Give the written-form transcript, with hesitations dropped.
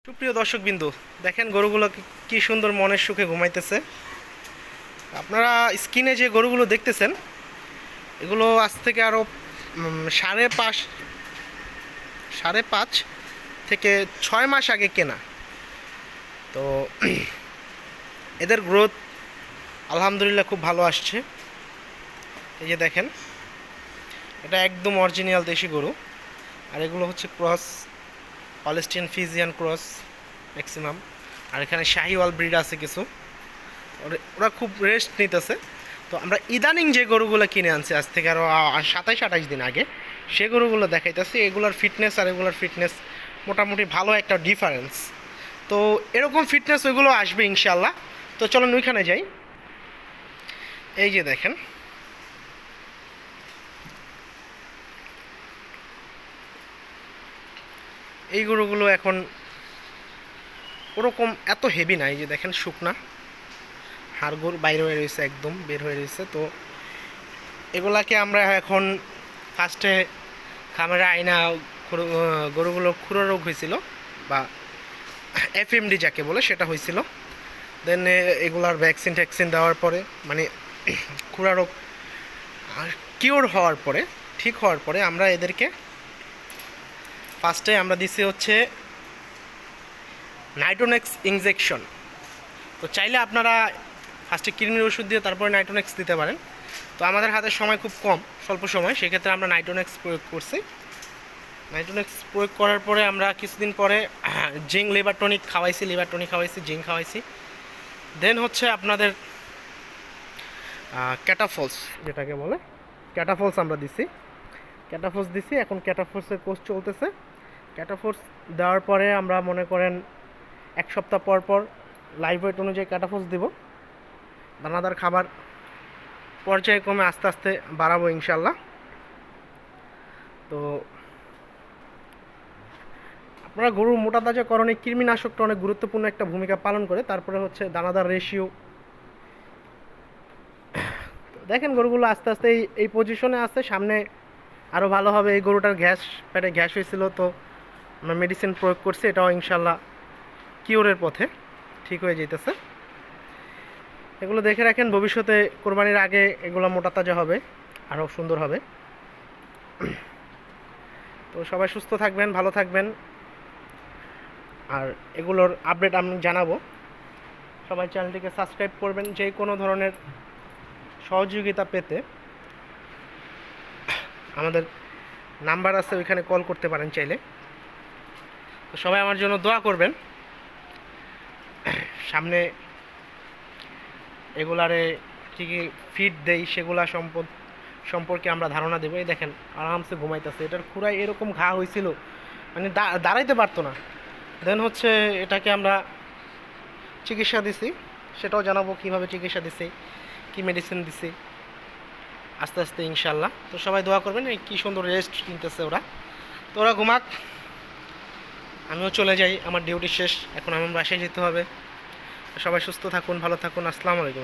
সুপ্রিয় দর্শকবিন্দু, দেখেন গরুগুলো কি সুন্দর মনের সুখে ঘুমাইতেছে। আপনারা স্ক্রিনে যে গরুগুলো দেখতেছেন এগুলো আজ থেকে আরও সাড়ে পাঁচ থেকে 6 মাস আগে কেনা। তো এদের গ্রোথ আলহামদুলিল্লাহ খুব ভালো আসছে। এই যে দেখেন, এটা একদম অরিজিনাল দেশি গরু, আর এগুলো হচ্ছে cross, Holstein Friesian cross maximum. আর এখানে শাহিওয়াল ব্রিড আছে কিছু, ওরা খুব রেস্ট নিতেছে। তো আমরা ইদানিং যে গরুগুলো কিনে আনছি আজ থেকে আরও 27-28 দিন আগে, সে গরুগুলো দেখাইতেছি। এগুলোর ফিটনেস আর এগুলোর ফিটনেস মোটামুটি ভালো একটা ডিফারেন্স। তো এরকম ফিটনেস ওইগুলো আসবে ইনশাল্লাহ। তো চলুন ওইখানে যাই। এই যে দেখেন, এই গরুগুলো এখন ওরকম এত হেভি না। এই যে দেখেন, শুকনা হাড়গোড় বাইরে হয়ে রয়েছে, একদম বের হয়ে রয়েছে। তো এগুলাকে আমরা এখন ফার্স্টে খামারে আইনা, গরুগুলো খুরা রোগ হয়েছিল বা এফএমডি যাকে বলে সেটা হয়েছিল। দেন এগুলার ভ্যাকসিন ট্যাকসিন দেওয়ার পরে, মানে খুরা রোগ কিওর হওয়ার পরে, ঠিক হওয়ার পরে আমরা এদেরকে ফার্স্টে আমরা দিছি হচ্ছে নাইট্রোনেক্স ইনজেকশন। তো চাইলে আপনারা ফার্স্টে কৃমির ওষুধ দিয়ে তারপরে নাইট্রোনেক্স দিতে পারেন। তো আমাদের হাতে সময় খুব কম, স্বল্প সময়, সেক্ষেত্রে আমরা নাইট্রোনেক্স প্রয়োগ করছি। নাইট্রোনেক্স প্রয়োগ করার পরে আমরা কিছুদিন পরে জিঙ্ক লিভার টনিক খাওয়াইছি, জিঙ্ক খাওয়াইছি। দেন হচ্ছে আপনাদের ক্যাটাফলস যেটাকে বলে, ক্যাটাফলস আমরা দিছি, ক্যাটাফলস দিছি। এখন ক্যাটাফলসের কোর্স চলতেছে। ক্যাটাফলস দেওয়ার পরে আমরা মনে করেন 1 সপ্তাহ পর পর লাইভ ওয়েট অনুযায়ী ক্যাটাফলস দিব। দানাদার খাবার পর্যায়ক্রমে আস্তে আস্তে বাড়াবো ইনশাল্লাহ। তো আপনারা গরুর মোটা তাজাকরণে কৃমিনাশকটা অনেক গুরুত্বপূর্ণ একটা ভূমিকা পালন করে। তারপরে হচ্ছে দানাদার রেশিও। দেখেন গরুগুলো আস্তে আস্তে এই পজিশনে আছে, সামনে আরও ভালো হবে। এই গরুটার পেটে গ্যাস হয়েছিল, তো আমরা মেডিসিন প্রয়োগ করছি, এটাও ইনশাল্লাহ কিওরের পথে ঠিক হয়ে যেতেছে। এগুলো দেখে রাখেন, ভবিষ্যতে কোরবানির আগে এগুলো মোটা তাজা হবে, আরও সুন্দর হবে। তো সবাই সুস্থ থাকবেন, ভালো থাকবেন, আর এগুলোর আপডেট আমি জানাবো। সবাই চ্যানেলটিকে সাবস্ক্রাইব করবেন। যে কোনো ধরনের সহযোগিতা পেতে আমাদের নাম্বার আছে, ওইখানে কল করতে পারেন চাইলে। তো সবাই আমার জন্য দোয়া করবেন। সামনে এগুলারে কী কী ফিড দেই সেগুলা সম্পর্কে আমরা ধারণা দেবো। এই দেখেন আরামসে ঘুমাইতেছে। এটার খুরায় এরকম ঘা হয়েছিল, মানে দাঁড়াইতে পারতো না। দেন হচ্ছে এটাকে আমরা চিকিৎসা দিছি, সেটাও জানাবো কীভাবে চিকিৎসা দিছি, কী মেডিসিন দিছি আস্তে আস্তে ইনশাল্লাহ। তো সবাই দোয়া করবেন। এই কী সুন্দর রেস্ট কিনতেছে ওরা। তো ওরা ঘুমাক, আমিও চলে যাই, আমার ডিউটি শেষ, এখন আমার বাসায় যেতে হবে। সবাই সুস্থ থাকুন, ভালো থাকুন। আসসালামু আলাইকুম।